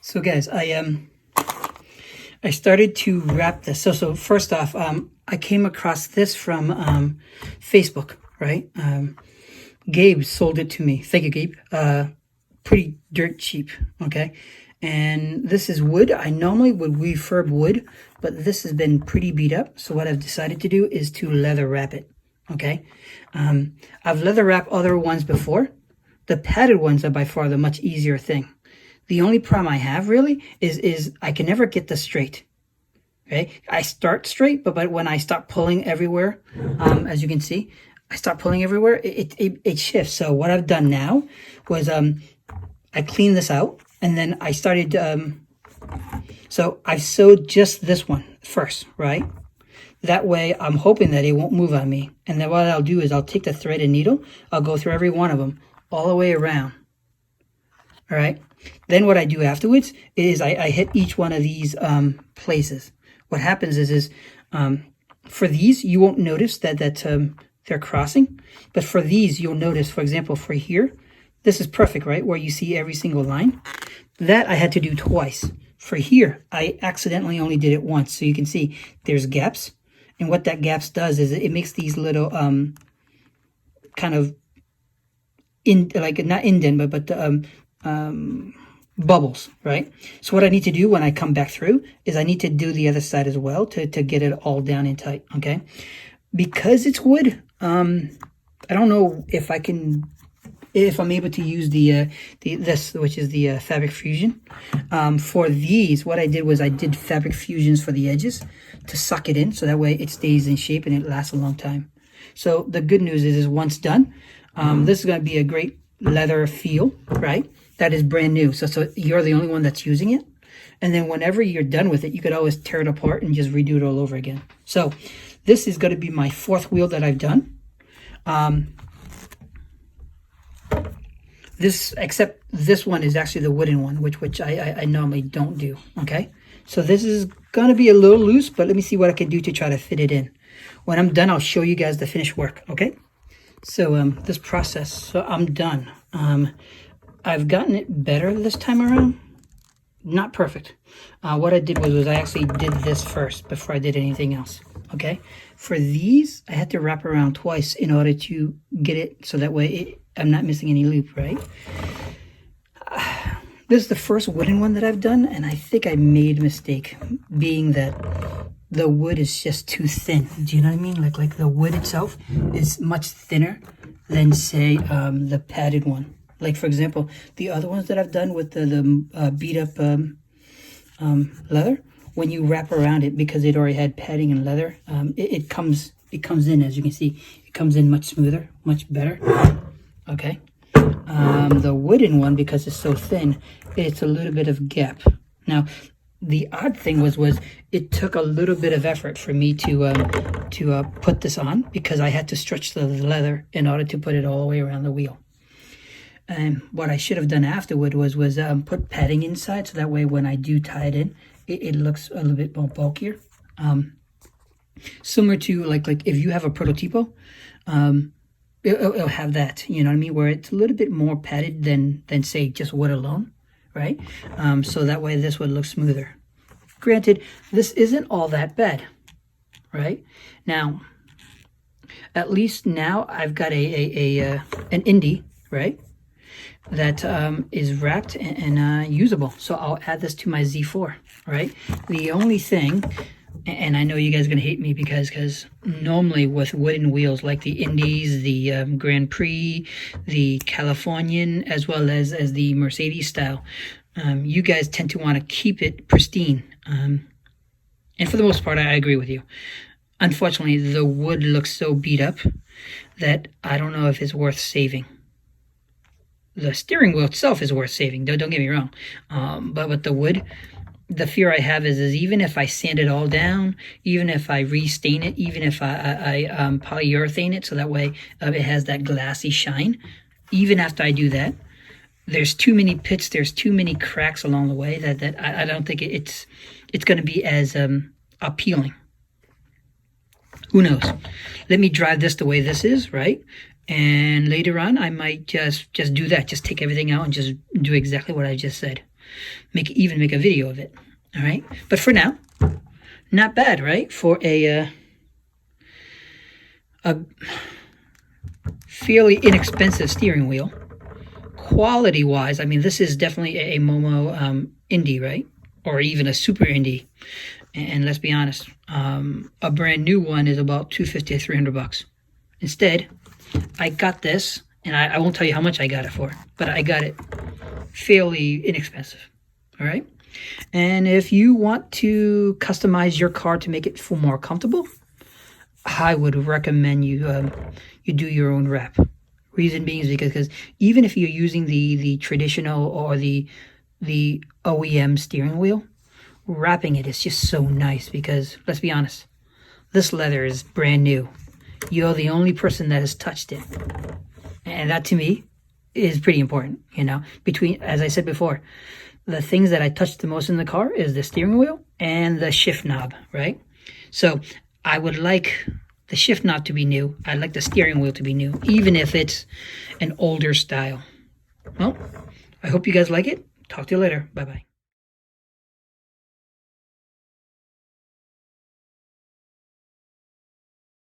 So guys, I started to wrap this. So first off, I came across this from Facebook, right? Gabe sold it to me. Thank you, Gabe. Pretty dirt cheap, okay? And this is wood. I normally would refurb wood, but this has been pretty beat up. So what I've decided to do is to leather wrap it, okay? I've leather wrapped other ones before. The padded ones are by far the much easier thing. The only problem I have really is I can never get this straight. Okay, I start straight, but when I start pulling everywhere, as you can see, I start pulling everywhere, it shifts. So what I've done now was I cleaned this out, and then I started. So I sewed just this one first, right? That way, I'm hoping that it won't move on me. And then what I'll do is I'll take the thread and needle, I'll go through every one of them all the way around. All right. Then what I do afterwards is I hit each one of these places. What happens is for these, you won't notice that they're crossing. But for these, you'll notice, for example, for here, this is perfect, right? Where you see every single line. That I had to do twice. For here, I accidentally only did it once. So you can see there's gaps. And what that gaps does is it makes these little kind of, not indent, but bubbles, right? So what I need to do when I come back through is I need to do the other side as well to get it all down and tight, okay? Because it's wood, I don't know if I'm able to use this, which is the Fabric Fusion. For these, what I did was I did Fabric Fusions for the edges to suck it in, so that way it stays in shape and it lasts a long time. So the good news is once done, this is going to be a great leather feel, right? That is brand new. So you're the only one that's using it. And then whenever you're done with it, you could always tear it apart and just redo it all over again. So this is going to be my fourth wheel that I've done. Except this one is actually the wooden one, which I normally don't do, okay? So this is going to be a little loose, but let me see what I can do to try to fit it in. When I'm done, I'll show you guys the finished work, okay? So this process, so I'm done. I've gotten it better this time around. Not perfect. What I did was I actually did this first before I did anything else. Okay. For these, I had to wrap around twice in order to get it so that way I'm not missing any loop, right? This is the first wooden one that I've done, and I think I made a mistake, being that the wood is just too thin. Do you know what I mean? Like the wood itself is much thinner than, say, the padded one. Like, for example, the other ones that I've done with the beat up leather, when you wrap around it, because it already had padding and leather, it comes in, as you can see, it comes in much smoother, much better. Okay. The wooden one, because it's so thin, it's a little bit of gap. Now, the odd thing was it took a little bit of effort for me to put this on, because I had to stretch the leather in order to put it all the way around the wheel. And what I should have done afterward was put padding inside, so that way when I do tie it in, it looks a little bit more bulkier. Similar to like if you have a prototipo, it'll have that, you know what I mean, where it's a little bit more padded than say just wood alone, right? So that way this would look smoother. Granted, this isn't all that bad, right? Now, at least now I've got an Indy, right? That is wrapped and usable. So I'll add this to my Z4, right? The only thing, and I know you guys are going to hate me because normally with wooden wheels like the Indies, the Grand Prix, the Californian, as well as the Mercedes style, you guys tend to want to keep it pristine. And for the most part, I agree with you. Unfortunately, the wood looks so beat up that I don't know if it's worth saving. The steering wheel itself is worth saving, don't get me wrong. But with the wood, the fear I have is even if I sand it all down, even if I restain it, even if I polyurethane it so that way it has that glassy shine, even after I do that, there's too many pits, there's too many cracks along the way that I don't think it's going to be as appealing. Who knows? Let me drive this the way this is, right? And later on, I might just do that. Just take everything out and just do exactly what I just said. even make a video of it. All right, but for now, not bad, right? For a fairly inexpensive steering wheel. Quality-wise, I mean, this is definitely a Momo Indie, right? Or even a Super Indie. And let's be honest, a brand new one is about $250 to $300. Instead, I got this, and I won't tell you how much I got it for, but I got it fairly inexpensive. All right. And if you want to customize your car to make it feel more comfortable, I would recommend you you do your own wrap. Reason being is because even if you're using the traditional or the OEM steering wheel, wrapping it is just so nice because, let's be honest, this leather is brand new. You're the only person that has touched it. And that to me is pretty important, you know. Between, as I said before, the things that I touch the most in the car is the steering wheel and the shift knob, right? So I would like the shift knob to be new. I'd like the steering wheel to be new, even if it's an older style. Well, I hope you guys like it. Talk to you later. Bye-bye.